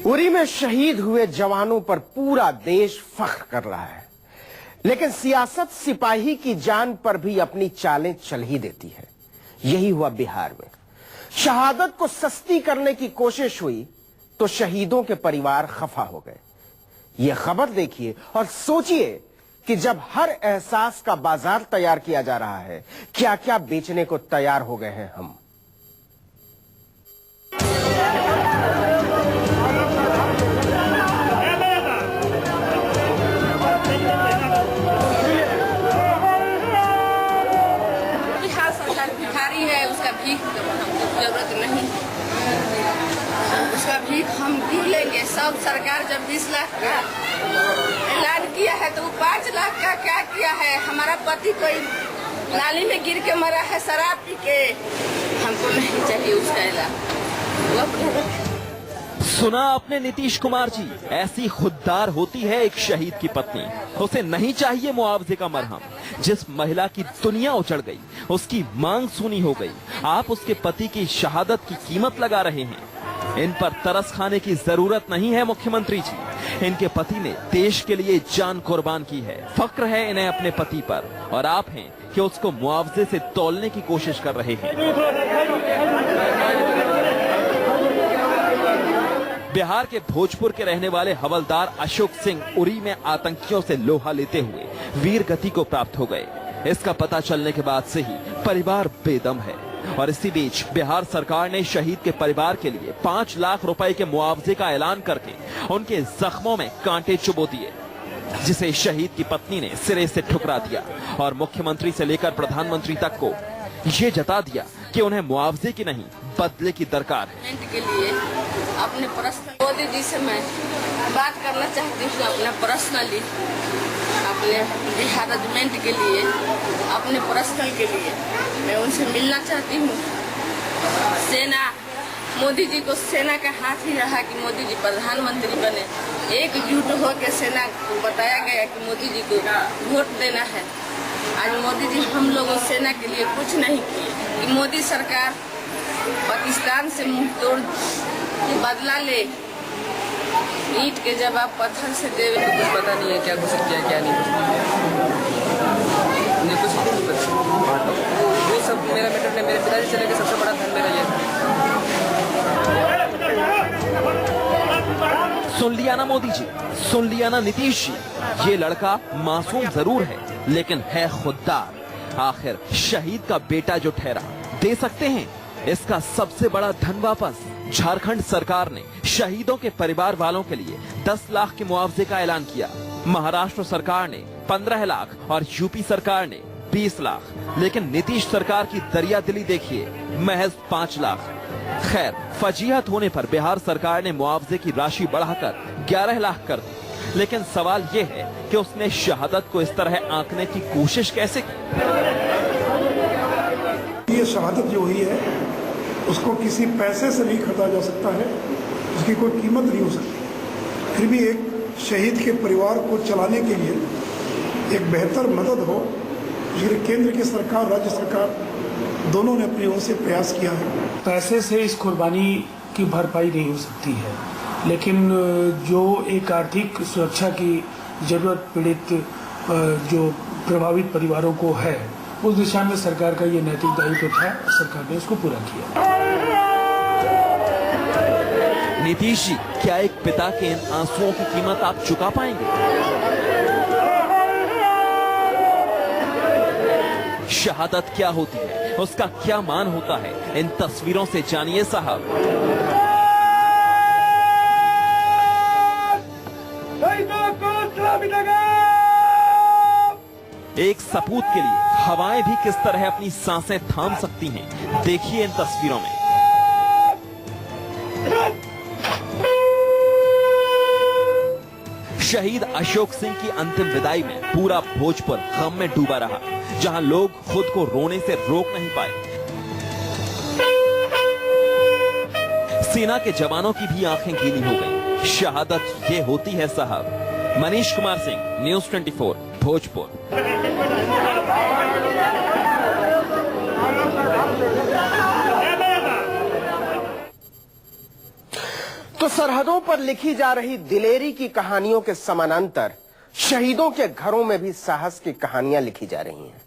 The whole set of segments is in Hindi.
उरी में शहीद हुए जवानों पर पूरा देश फख्र कर रहा है, लेकिन सियासत सिपाही की जान पर भी अपनी चालें चल ही देती है। यही हुआ बिहार में। शहादत को सस्ती करने की कोशिश हुई तो शहीदों के परिवार खफा हो गए। यह खबर देखिए और सोचिए कि जब हर एहसास का बाजार तैयार किया जा रहा है, क्या क्या बेचने को तैयार हो गए हैं हम। भिखारी है, उसका भीख हमको जरूरत नहीं, उसका भीख हम क्यों लेंगे। सब सरकार जब 20 लाख का ऐलान किया है तो वो 5 लाख का क्या किया है। हमारा पति कोई नाली में गिर के मरा है शराब पी के, हमको नहीं चाहिए उसका ऐलान। सुना आपने नीतीश कुमार जी, ऐसी खुददार होती है एक शहीद की पत्नी। उसे नहीं चाहिए मुआवजे का मरहम। जिस महिला की दुनिया उजड़ गई, उसकी मांग सुनी हो गई, आप उसके पति की शहादत की कीमत लगा रहे हैं। इन पर तरस खाने की जरूरत नहीं है मुख्यमंत्री जी। इनके पति ने देश के लिए जान कुर्बान की है। फक्र है इन्हें अपने पति पर, और आप हैं कि उसको मुआवजे से तौलने की कोशिश कर रहे हैं। बिहार के भोजपुर के रहने वाले हवलदार अशोक सिंह उरी में आतंकियों से लोहा लेते हुए वीर गति को प्राप्त हो गए। इसका पता चलने के बाद से ही परिवार बेदम है, और इसी बीच बिहार सरकार ने शहीद के परिवार के लिए 5 लाख रुपए के मुआवजे का ऐलान करके उनके जख्मों में कांटे चुबो दिए, जिसे शहीद की पत्नी ने सिरे से ठुकरा दिया और मुख्यमंत्री से लेकर प्रधानमंत्री तक को ये जता दिया कि उन्हें मुआवजे की नहीं बदले की दरकार है। के लिए अपने पर्सनल मोदी जी से मैं बात करना चाहती हूँ, अपने पर्सनली, अपने बिहार रेजिमेंट के लिए, अपने पर्सनल के लिए मैं उनसे मिलना चाहती हूँ। सेना, मोदी जी को सेना का हाथ ही रहा कि मोदी जी प्रधानमंत्री बने। एकजुट होकर सेना को बताया गया कि मोदी जी को वोट देना है। आज मोदी जी हम लोगों सेना के लिए कुछ नहीं किए कि मोदी सरकार पाकिस्तान से मुंह तोड़ बदला ले, ईंट के जवाब पत्थर से देवे। तो कुछ पता नहीं है क्या कुछ किया क्या नहीं कुछ वो सब मेरा मैटर नहीं। मेरे पिताजी चले गए, सबसे बड़ा धन मेरा ये था। सुन लिया ना मोदी जी, सुन लिया ना नीतीश जी। ये लड़का मासूम जरूर है, लेकिन है खुददार। आखिर शहीद का बेटा जो ठहरा, दे सकते हैं इसका सबसे बड़ा धन वापस। झारखंड सरकार ने शहीदों के परिवार वालों के लिए 10 लाख के मुआवजे का ऐलान किया। महाराष्ट्र सरकार ने 15 लाख और यूपी सरकार ने 20 लाख, लेकिन नीतीश सरकार की दरियादिली देखिए, महज 5 लाख। खैर, फजीहत होने पर बिहार सरकार ने मुआवजे की राशि बढ़ाकर 11 लाख कर दी। लेकिन सवाल ये है कि उसने शहादत को इस तरह आंकने की कोशिश कैसे की। ये शहादत जो हुई है उसको किसी पैसे से नहीं खरीदा जा सकता है, उसकी कोई कीमत नहीं हो सकती। फिर भी एक शहीद के परिवार को चलाने के लिए एक बेहतर मदद हो, जिसके केंद्र की सरकार, राज्य सरकार दोनों ने अपनी ओर से प्रयास किया है। पैसे से इस कुर्बानी की भरपाई नहीं हो सकती है, लेकिन जो एक आर्थिक सुरक्षा की जरूरत पीड़ित जो प्रभावित परिवारों को है, उस दिशा में सरकार का ये नैतिक दायित्व था, सरकार ने उसको पूरा किया। नीतीश जी, क्या एक पिता के इन आंसुओं की कीमत आप चुका पाएंगे? शहादत क्या होती है, उसका क्या मान होता है, इन तस्वीरों से जानिए साहब। एक सपूत के लिए हवाएं भी किस तरह अपनी सांसें थाम सकती हैं, देखिए इन तस्वीरों में। शहीद अशोक सिंह की अंतिम विदाई में पूरा भोजपुर गम में डूबा रहा, जहां लोग खुद को रोने से रोक नहीं पाए। सेना के जवानों की भी आंखें गीली हो गईं। शहादत ये होती है साहब। मनीष कुमार सिंह, न्यूज़ 24, भोजपुर। तो सरहदों पर लिखी जा रही दिलेरी की कहानियों के समानांतर शहीदों के घरों में भी साहस की कहानियां लिखी जा रही हैं।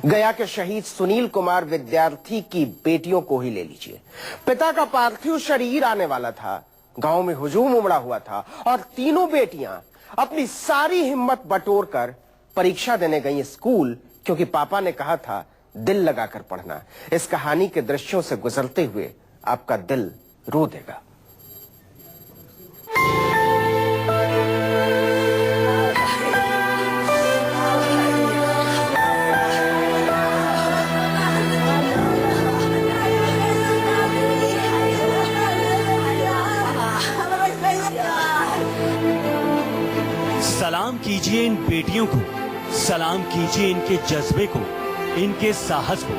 गया के शहीद सुनील कुमार विद्यार्थी की बेटियों को ही ले लीजिए। पिता का पार्थिव शरीर आने वाला था, गांव में हुजूम उमड़ा हुआ था और तीनों बेटियां अपनी सारी हिम्मत बटोरकर परीक्षा देने गई स्कूल, क्योंकि पापा ने कहा था दिल लगाकर पढ़ना। इस कहानी के दृश्यों से गुजरते हुए आपका दिल रो देगा। सलाम कीजिए इन बेटियों को, सलाम कीजिए इनके जज्बे को, इनके साहस को।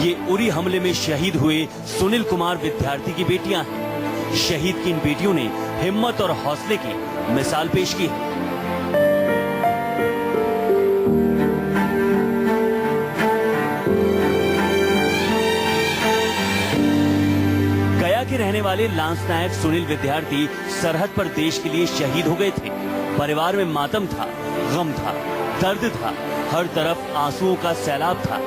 ये उरी हमले में शहीद हुए सुनील कुमार विद्यार्थी की बेटियां हैं। शहीद की इन बेटियों ने हिम्मत और हौसले की मिसाल पेश की है। गया के रहने वाले लांस नायक सुनील विद्यार्थी सरहद पर देश के लिए शहीद हो गए थे। परिवार में मातम था, गम था, दर्द था, हर तरफ आंसुओं का सैलाब था।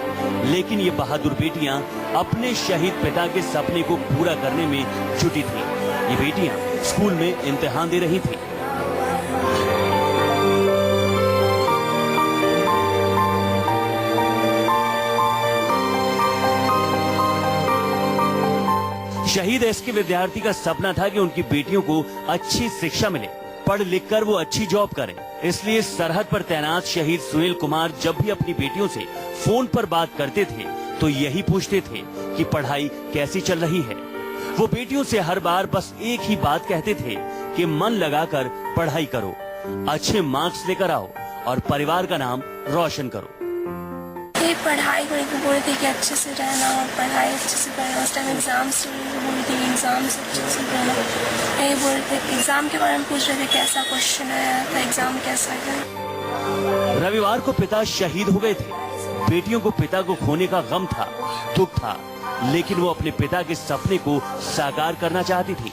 लेकिन ये बहादुर बेटियां अपने शहीद पिता के सपने को पूरा करने में जुटी थी। ये बेटियां स्कूल में इम्तिहान दे रही थी। शहीद एसके विद्यार्थी का सपना था कि उनकी बेटियों को अच्छी शिक्षा मिले, पढ़ लिख कर वो अच्छी जॉब करें। इसलिए सरहद पर तैनात शहीद सुनील कुमार जब भी अपनी बेटियों से फोन पर बात करते थे तो यही पूछते थे कि पढ़ाई कैसी चल रही है। वो बेटियों से हर बार बस एक ही बात कहते थे कि मन लगाकर पढ़ाई करो, अच्छे मार्क्स लेकर आओ और परिवार का नाम रोशन करो। पढ़ाई को लेकर बोले थे कि अच्छे से रहना और पढ़ाई अच्छे से करना। उस टाइम एग्जाम्स बोले थे कि एग्जाम्स अच्छे से करना। ये बोल रहे थे एग्जाम के बारे में पूछ रहे थे कैसा क्वेश्चन आया था, एग्जाम कैसा है। रविवार को पिता शहीद हो गए थे। बेटियों को पिता को खोने का गम था, दुख था, लेकिन वो अपने पिता के सपने को साकार करना चाहती थी।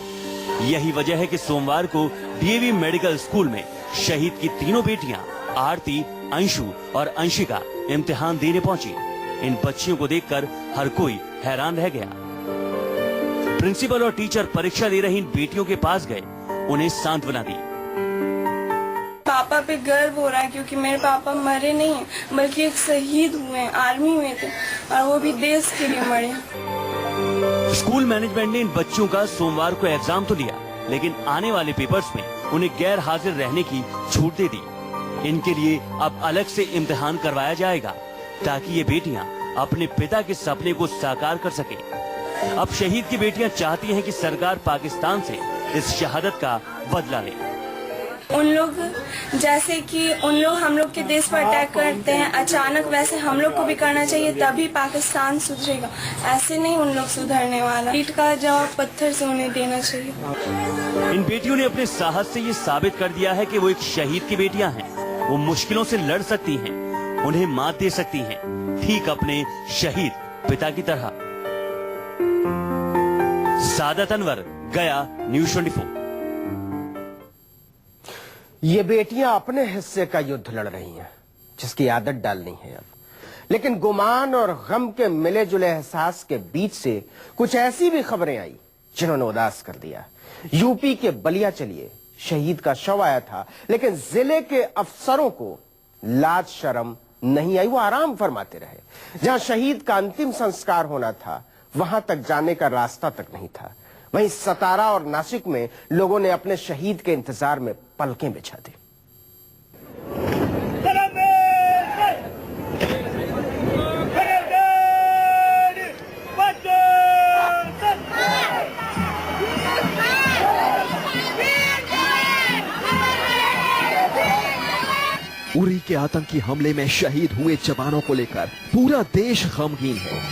यही वजह है कि सोमवार को डीएवी मेडिकल स्कूल में शहीद की तीनों बेटियां आरती, अंशु और अंशिका इम्तिहान देने पहुंची। इन बच्चियों को देखकर हर कोई हैरान रह गया। प्रिंसिपल और टीचर परीक्षा दे रही इन बेटियों के पास गए, उन्हें सांत्वना दी। पापा पे गर्व हो रहा है क्योंकि मेरे पापा मरे नहीं हैं बल्कि एक शहीद हुए हैं, आर्मी में थे और वो भी देश के लिए मरे। स्कूल मैनेजमेंट ने इन बच्चों का सोमवार को एग्जाम तो लिया, लेकिन आने वाले पेपर्स में उन्हें गैर हाजिर रहने की छूट दे दी। इनके लिए अब अलग से इम्तिहान करवाया जाएगा ताकि ये बेटियां अपने पिता के सपने को साकार कर सके। अब शहीद की बेटियां चाहती हैं कि सरकार पाकिस्तान से इस शहादत का बदला ले। उन लोग जैसे कि उन लोग हम लोग के देश पर अटैक करते हैं अचानक, वैसे हम लोग को भी करना चाहिए, तभी पाकिस्तान सुधरेगा। ऐसे नहीं उन लोग सुधरने वाला। ईंट का जवाब पत्थर से उन्हें देना चाहिए। इन बेटियों ने अपने साहस से ये साबित कर दिया है कि वो एक शहीद की बेटियां हैं। वो मुश्किलों से लड़ सकती हैं, उन्हें मात दे सकती हैं, ठीक अपने शहीद पिता की तरह। सादत अनवर, गया, न्यूज़ 24। ये बेटियां अपने हिस्से का युद्ध लड़ रही हैं, जिसकी आदत डालनी है अब। लेकिन गुमान और गम के मिले जुले एहसास के बीच से कुछ ऐसी भी खबरें आई जिन्होंने उदास कर दिया। यूपी के बलिया चलिए, शहीद का शव आया था, लेकिन जिले के अफसरों को लाज शर्म नहीं आई। वो आराम फरमाते रहे। जहां शहीद का अंतिम संस्कार होना था वहां तक जाने का रास्ता तक नहीं था। वहीं सतारा और नासिक में लोगों ने अपने शहीद के इंतजार में पलकें बिछा दी। उरी के आतंकी हमले में शहीद हुए जवानों को लेकर पूरा देश गमगीन है।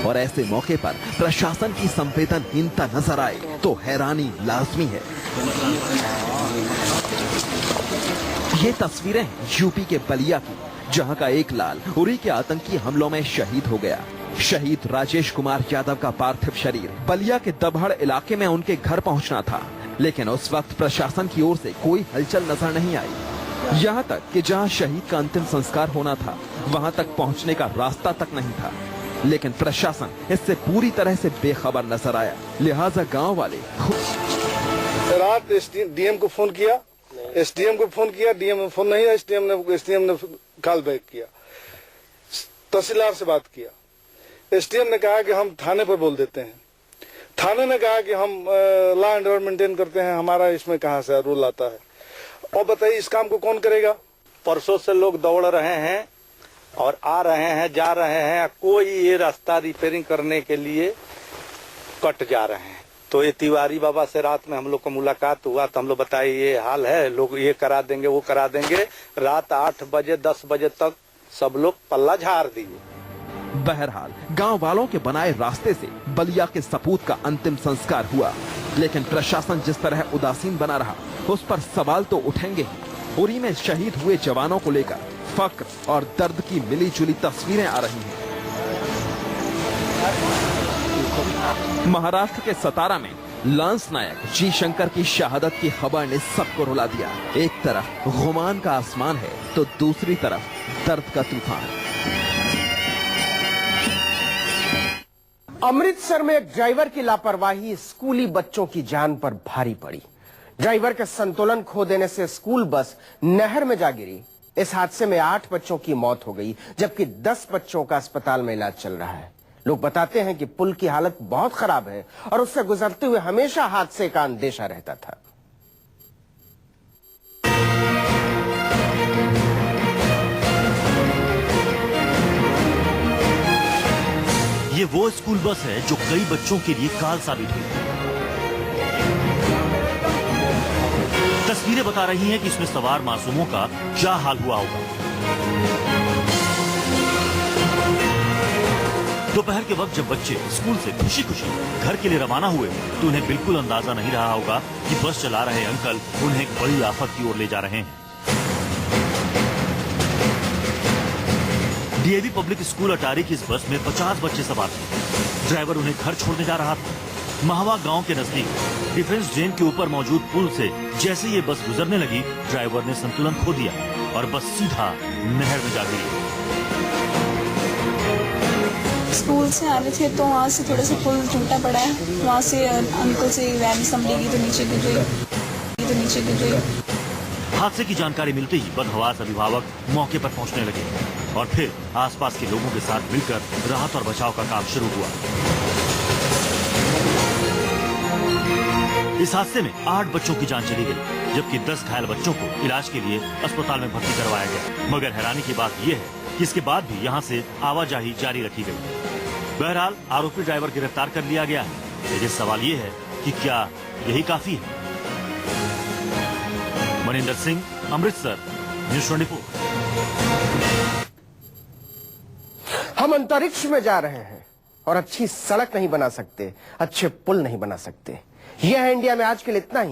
और ऐसे मौके पर प्रशासन की संवेदनहीनता नजर आए तो हैरानी लाजमी है। ये तस्वीरें यूपी के बलिया की, जहां का एक लाल उरी के आतंकी हमलों में शहीद हो गया। शहीद राजेश कुमार यादव का पार्थिव शरीर बलिया के दबहड़ इलाके में उनके घर पहुंचना था, लेकिन उस वक्त प्रशासन की ओर से कोई हलचल नजर नहीं आई। यहाँ तक कि जहाँ शहीद का अंतिम संस्कार होना था, वहाँ तक पहुँचने का रास्ता तक नहीं था। लेकिन प्रशासन इससे पूरी तरह से बेखबर नजर आया। लिहाजा गांव वाले रात डीएम को फोन किया, एसडीएम को फोन किया, डीएम में फोन नहीं है, एसडीएम ने कॉल बैक किया, तहसीलदार से बात किया। एसडीएम ने कहा कि हम थाने पर बोल देते हैं। थाने ने कहा कि हम लॉ एंड ऑर्डर मेंटेन करते हैं, हमारा इसमें कहाँ से रूल आता है। और बताइए इस काम को कौन करेगा? परसों से लोग दौड़ रहे हैं और आ रहे हैं, जा रहे हैं, कोई ये रास्ता रिपेयरिंग करने के लिए कट जा रहे हैं। तो ये तिवारी बाबा से रात में हम लोग को मुलाकात हुआ, तो हम लोग बताए ये हाल है, लोग ये करा देंगे वो करा देंगे। रात 8 बजे 10 बजे तक सब लोग पल्ला झाड़ दिए। बहरहाल गांव वालों के बनाए रास्ते से बलिया के सपूत का अंतिम संस्कार हुआ, लेकिन प्रशासन जिस तरह उदासीन बना रहा, उस पर सवाल तो उठेंगे ही। उरी में शहीद हुए जवानों को लेकर फक्र और दर्द की मिली-जुली तस्वीरें आ रही हैं। महाराष्ट्र के सतारा में लांस नायक जी शंकर की शहादत की खबर ने सबको रुला दिया। एक तरफ गुमान का आसमान है तो दूसरी तरफ दर्द का तूफान। अमृतसर में एक ड्राइवर की लापरवाही स्कूली बच्चों की जान पर भारी पड़ी। ड्राइवर के संतुलन खो देने से स्कूल बस नहर में जा गिरी। इस हादसे में 8 बच्चों की मौत हो गई, जबकि 10 बच्चों का अस्पताल में इलाज चल रहा है। लोग बताते हैं कि पुल की हालत बहुत खराब है और उससे गुजरते हुए हमेशा हादसे का अंदेशा रहता था। ये वो स्कूल बस है जो कई बच्चों के लिए काल साबित हुई। तस्वीरें बता रही हैं कि इसमें सवार मासूमों का क्या हाल हुआ होगा। दोपहर के वक्त जब बच्चे स्कूल से खुशी खुशी घर के लिए रवाना हुए तो उन्हें बिल्कुल अंदाजा नहीं रहा होगा कि बस चला रहे अंकल उन्हें एक बड़ी आफत की ओर ले जा रहे हैं। डीएवी पब्लिक स्कूल अटारी की इस बस में 50 बच्चे सवार थे। ड्राइवर उन्हें घर छोड़ने जा रहा था। महावा गांव के नजदीक डिफेंस ड्रेन के ऊपर मौजूद पुल से जैसे ये बस गुजरने लगी, ड्राइवर ने संतुलन खो दिया और बस सीधा नहर में जा गिरी। स्कूल से आ रहे थे तो वहाँ से थोड़ा सा पुल टूटा पड़ा है, वहाँ से अंकल से वैन संभलेगी तो नीचे गिर गई। हादसे की जानकारी मिलते ही बदहवास अभिभावक मौके पर पहुंचने लगे और फिर आसपास के लोगों के साथ मिलकर राहत और बचाव का काम शुरू हुआ। इस हादसे में 8 बच्चों की जान चली गई, जबकि 10 घायल बच्चों को इलाज के लिए अस्पताल में भर्ती करवाया गया। मगर हैरानी की बात यह है कि इसके बाद भी यहाँ से आवाजाही जारी रखी गई। बहरहाल आरोपी ड्राइवर गिरफ्तार कर लिया गया है, लेकिन सवाल ये है कि क्या यही काफी है? मनिंदर सिंह, अमृतसर, न्यूज़ 24। हम अंतरिक्ष में जा रहे हैं और अच्छी सड़क नहीं बना सकते, अच्छे पुल नहीं बना सकते। यह है इंडिया में आज के लिए इतना ही।